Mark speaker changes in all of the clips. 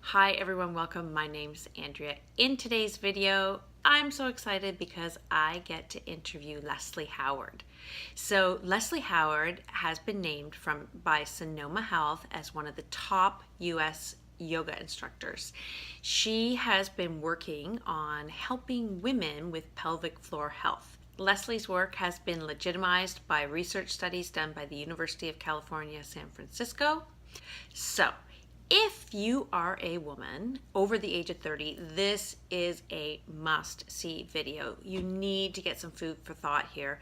Speaker 1: Hi everyone, welcome. My name's Andrea. In today's video, I'm so excited because I get to interview Leslie Howard. So Leslie Howard has been named by Sonima Health as one of the top US yoga instructors. She has been working on helping women with pelvic floor health. Leslie's work has been legitimized by research studies done by the University of California, San Francisco. So, if you are a woman over the age of 30, this is a must see video. You need to get some food for thought here,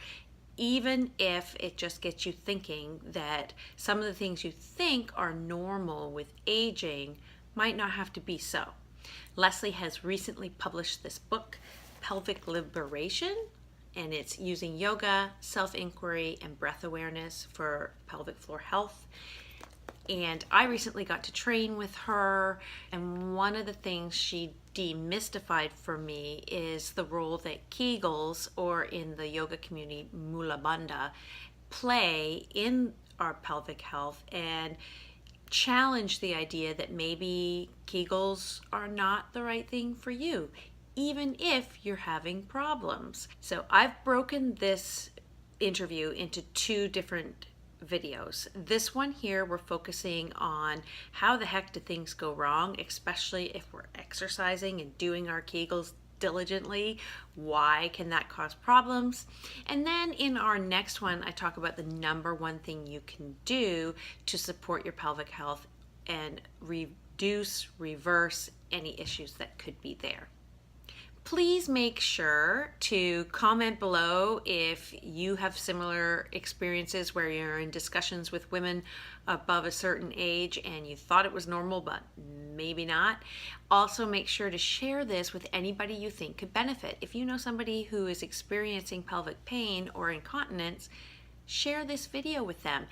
Speaker 1: even if it just gets you thinking that some of the things you think are normal with aging might not have to be so. Leslie has recently published this book, Pelvic Liberation, and it's using yoga, self-inquiry, and breath awareness for pelvic floor health. And I recently got to train with her, and one of the things she demystified for me is the role that Kegels, or in the yoga community, Mula Bandha, play in our pelvic health, and challenge the idea that maybe Kegels are not the right thing for you, even if you're having problems. So I've broken this interview into two different videos. This one here, we're focusing on how the heck do things go wrong, especially if we're exercising and doing our Kegels diligently. Why can that cause problems? And then in our next one, I talk about the number one thing you can do to support your pelvic health and reverse any issues that could be there. Please make sure to comment below if you have similar experiences where you're in discussions with women above a certain age and you thought it was normal, but maybe not. Also, make sure to share this with anybody you think could benefit. If you know somebody who is experiencing pelvic pain or incontinence, share this video with them.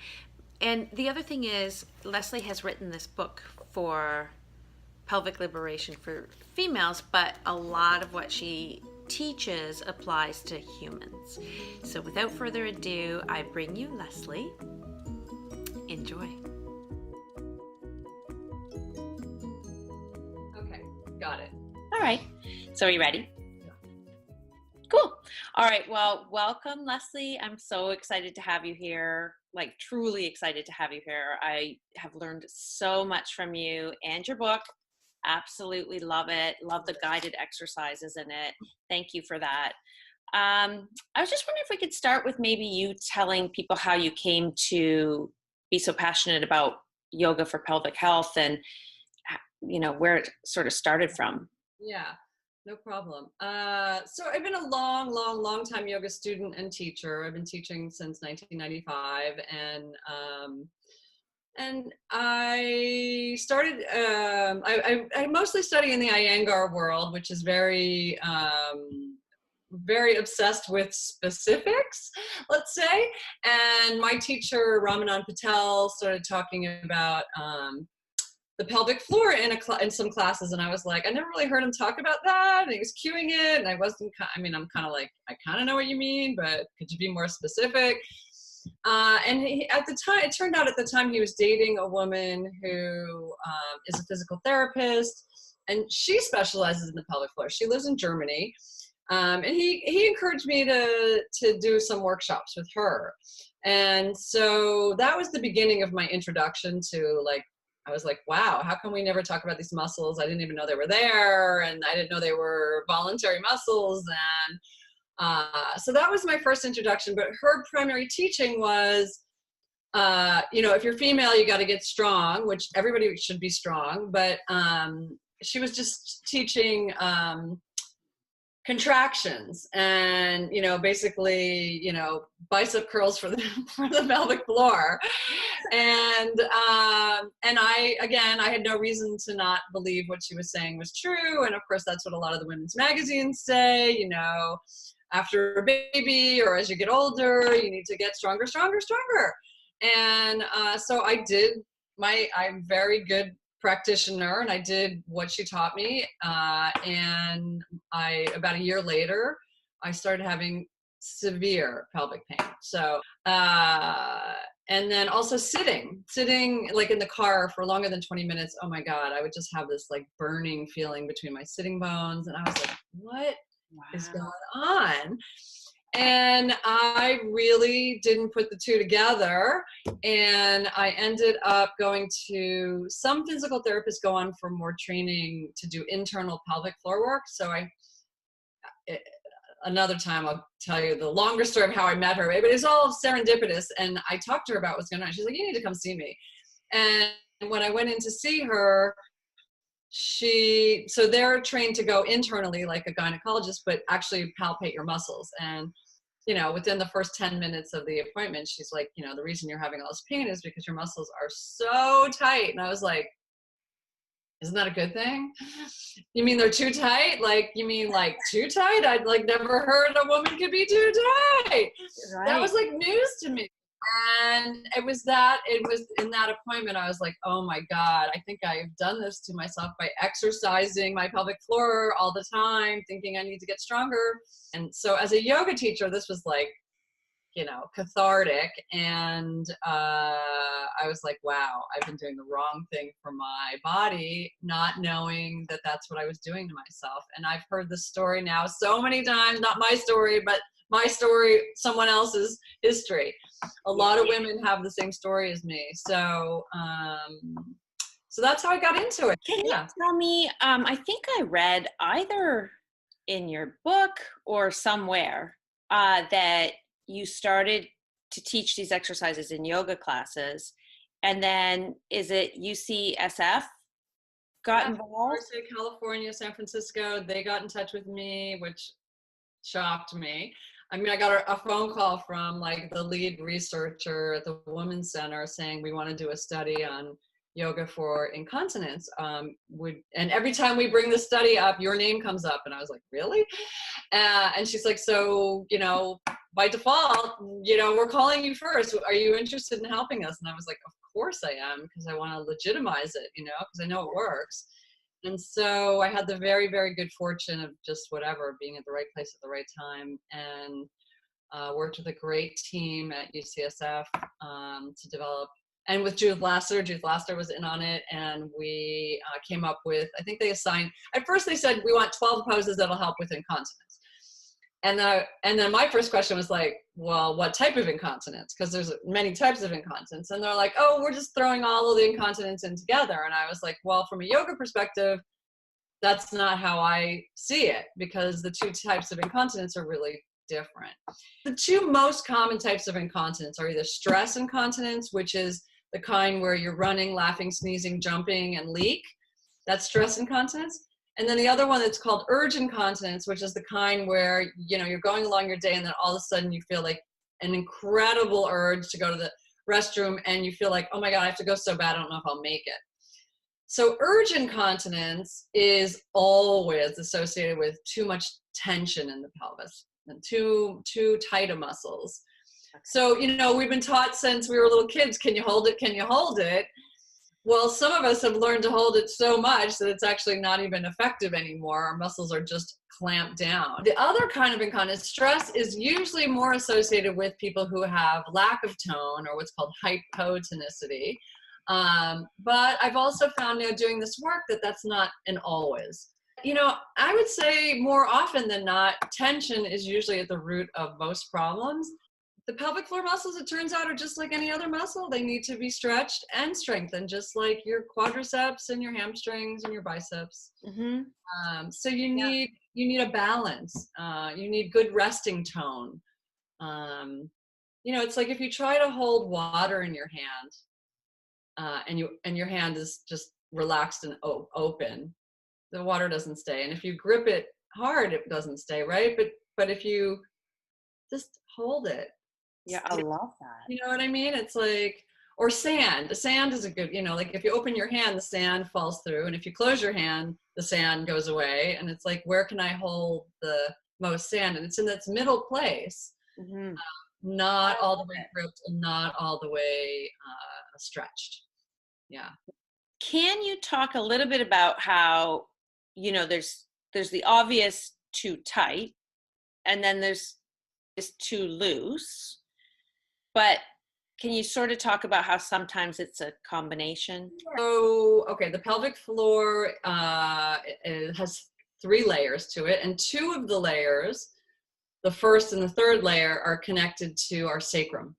Speaker 1: And the other thing is, Leslie has written this book for pelvic liberation for females, but a lot of what she teaches applies to humans. So without further ado, I bring you Leslie. Enjoy.
Speaker 2: Okay, got it.
Speaker 1: All right. So are you ready? Cool. All right. Well, welcome, Leslie. I'm so excited to have you here. Like, truly excited to have you here. I have learned so much from you and your book. Absolutely love it. Love the guided exercises in it. Thank you for that. I was just wondering if we could start with maybe you telling people how you came to be so passionate about yoga for pelvic health, and where it sort of started from.
Speaker 2: Yeah, no problem. So I've been a long time yoga student and teacher. I've been teaching since 1995, and I started. I mostly study in the Iyengar world, which is very obsessed with specifics, let's say. And my teacher Ramanand Patel started talking about the pelvic floor in some classes, and I was like, I never really heard him talk about that, and he was cueing it, and I'm kind of like, I kind of know what you mean, but could you be more specific? And at the time, it turned out at the time he was dating a woman who is a physical therapist, and she specializes in the pelvic floor. She lives in Germany, and he encouraged me to do some workshops with her. And so that was the beginning of my introduction to, like, I was like, wow, how come we never talk about these muscles? I didn't even know they were there, and I didn't know they were voluntary muscles. And so that was my first introduction. But her primary teaching was, if you're female, you got to get strong, which everybody should be strong. But she was just teaching contractions and, basically, bicep curls for the pelvic floor. And I had no reason to not believe what she was saying was true. And of course, that's what a lot of the women's magazines say, after a baby or as you get older, you need to get stronger. And so I'm very good practitioner, and I did what she taught me. And about a year later, I started having severe pelvic pain. So And then also sitting like in the car for longer than 20 minutes. Oh my God, I would just have this like burning feeling between my sitting bones. And I was like, what is
Speaker 1: Wow.
Speaker 2: going on? And I really didn't put the two together. And I ended up going to some physical therapists go on for more training to do internal pelvic floor work. So another time I'll tell you the longer story of how I met her, but it's all serendipitous. And I talked to her about what's going on. She's like, you need to come see me. And when I went in to see her, so they're trained to go internally like a gynecologist, but actually palpate your muscles. And, within the first 10 minutes of the appointment, she's like, the reason you're having all this pain is because your muscles are so tight. And I was like, isn't that a good thing? You mean they're too tight? Like, you mean like too tight? I'd like never heard a woman could be too tight.
Speaker 1: Right.
Speaker 2: That was like news to me. And it was in that appointment, I was like, oh my God, I think I've done this to myself by exercising my pelvic floor all the time, thinking I need to get stronger. And so as a yoga teacher, this was like, cathartic. And I was like, wow, I've been doing the wrong thing for my body, not knowing that that's what I was doing to myself. And I've heard this story now so many times, not my story, but my story, someone else's history. A lot of women have the same story as me. So that's how I got into it.
Speaker 1: Can you tell me, I think I read either in your book or somewhere that you started to teach these exercises in yoga classes, and then is it UCSF got involved?
Speaker 2: University of California, San Francisco, they got in touch with me, which shocked me. I mean, I got a phone call from like the lead researcher at the Women's Center saying, we want to do a study on yoga for incontinence. And every time we bring the study up, your name comes up. And I was like, really? And she's like, so, by default, we're calling you first. Are you interested in helping us? And I was like, of course I am, because I want to legitimize it, because I know it works. And so I had the very, very good fortune of just being at the right place at the right time, and worked with a great team at UCSF to develop. And with Judith Lasser was in on it, and we came up with, I think at first they said, we want 12 poses that'll help with incontinence. And then my first question was like, well, what type of incontinence? Because there's many types of incontinence. And they're like, oh, we're just throwing all of the incontinence in together. And I was like, well, from a yoga perspective, that's not how I see it, because the two types of incontinence are really different. The two most common types of incontinence are either stress incontinence, which is the kind where you're running, laughing, sneezing, jumping, and leak. That's stress incontinence. And then the other one that's called urge incontinence, which is the kind where, you're going along your day and then all of a sudden you feel like an incredible urge to go to the restroom, and you feel like, oh my God, I have to go so bad, I don't know if I'll make it. So urge incontinence is always associated with too much tension in the pelvis and too tight of muscles. So, we've been taught since we were little kids, can you hold it? Can you hold it? Well, some of us have learned to hold it so much that it's actually not even effective anymore. Our muscles are just clamped down. The other kind of incontinence, stress, is usually more associated with people who have lack of tone, or what's called hypotonicity. But I've also found doing this work that's not an always. I would say more often than not, tension is usually at the root of most problems. The pelvic floor muscles, it turns out, are just like any other muscle. They need to be stretched and strengthened, just like your quadriceps and your hamstrings and your biceps. Mm-hmm. So you need a balance. You need good resting tone. It's like if you try to hold water in your hand, and your hand is just relaxed and open, the water doesn't stay. And if you grip it hard, it doesn't stay, right? But if you just hold it.
Speaker 1: Yeah, I love that.
Speaker 2: You know what I mean? It's like, or sand. The sand is a good, like if you open your hand, the sand falls through. And if you close your hand, the sand goes away. And it's like, where can I hold the most sand? And it's in that middle place, not all the way gripped and not all the way stretched. Yeah.
Speaker 1: Can you talk a little bit about how, there's the obvious too tight, and then there's too loose, but can you sort of talk about how sometimes it's a combination?
Speaker 2: So, okay, the pelvic floor it has 3 layers to it, and 2 of the layers, the first and the third layer, are connected to our sacrum,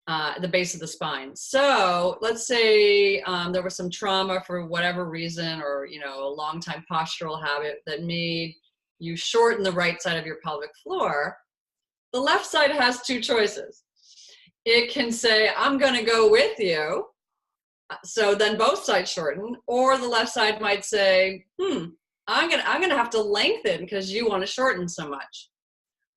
Speaker 2: the base of the spine. So let's say there was some trauma for whatever reason, or a long time postural habit that made you shorten the right side of your pelvic floor. The left side has 2 choices. It can say, I'm going to go with you. So then both sides shorten, or the left side might say, I'm gonna have to lengthen because you want to shorten so much,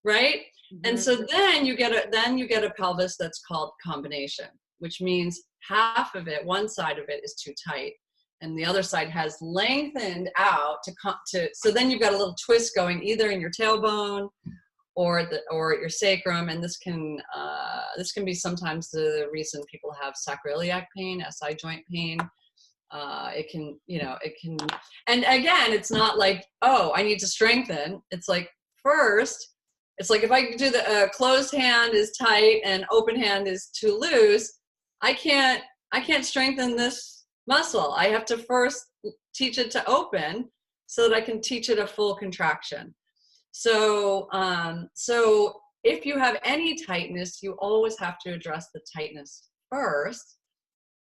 Speaker 2: right? Mm-hmm. And so then you get a pelvis that's called combination, which means half of it, one side of it, is too tight, and the other side has lengthened out to. So then you've got a little twist going either in your tailbone or at your sacrum, and this can be sometimes the reason people have sacroiliac pain, SI joint pain. It can, and again, it's not like, oh, I need to strengthen. It's like, first, it's like if I do the closed hand is tight and open hand is too loose, I can't strengthen this muscle. I have to first teach it to open so that I can teach it a full contraction. So if you have any tightness, you always have to address the tightness first,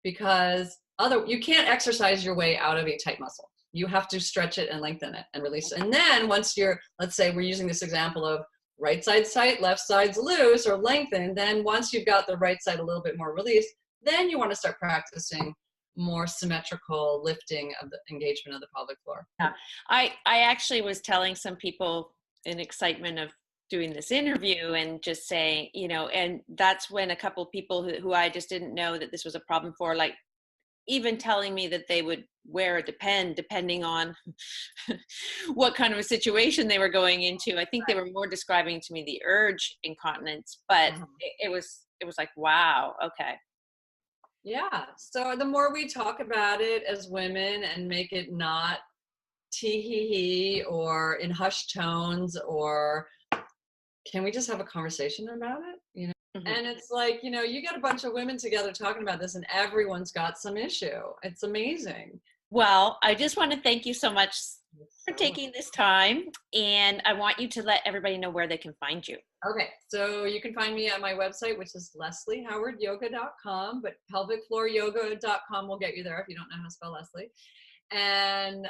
Speaker 2: because you can't exercise your way out of a tight muscle. You have to stretch it and lengthen it and release it. And then once let's say we're using this example of right side's tight, left side's loose or lengthened, then once you've got the right side a little bit more released, then you want to start practicing more symmetrical lifting of the engagement of the pelvic floor.
Speaker 1: Yeah. I actually was telling some people in excitement of doing this interview and just saying, and that's when a couple of people who I just didn't know that this was a problem for, like even telling me that they would wear a depending on what kind of a situation they were going into. I think they were more describing to me the urge incontinence, but it was like, wow, okay.
Speaker 2: Yeah. So the more we talk about it as women and make it not tee-hee-hee or in hushed tones, or can we just have a conversation about it? And it's like, you get a bunch of women together talking about this and everyone's got some issue. It's amazing.
Speaker 1: Well, I just want to thank you so much for taking this time, and I want you to let everybody know where they can find you.
Speaker 2: Okay, so you can find me at my website, which is leslieHowardYoga.com, but pelvicflooryoga.com will get you there if you don't know how to spell Leslie. And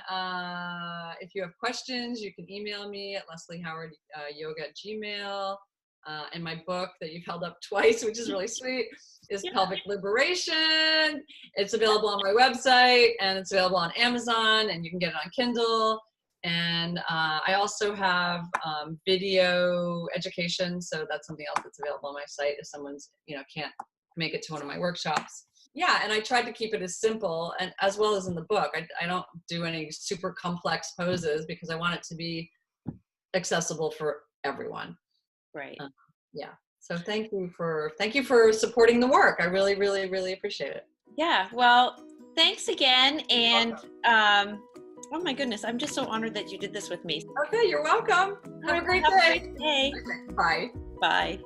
Speaker 2: if you have questions, you can email me at leslieHowardYoga@gmail. And my book that you've held up twice, which is really sweet, is Pelvic Liberation. It's available on my website, and it's available on Amazon, and you can get it on Kindle. And I also have video education, so that's something else that's available on my site if someone's can't make it to one of my workshops. Yeah, and I tried to keep it as simple, and as well as in the book. I don't do any super complex poses because I want it to be accessible for everyone.
Speaker 1: Right.
Speaker 2: Yeah. So thank you for supporting the work. I really, really, really appreciate it.
Speaker 1: Yeah. Well, thanks again. And oh my goodness, I'm just so honored that you did this with me.
Speaker 2: Okay, you're welcome. Have a great day.
Speaker 1: Okay.
Speaker 2: Bye.
Speaker 1: Bye.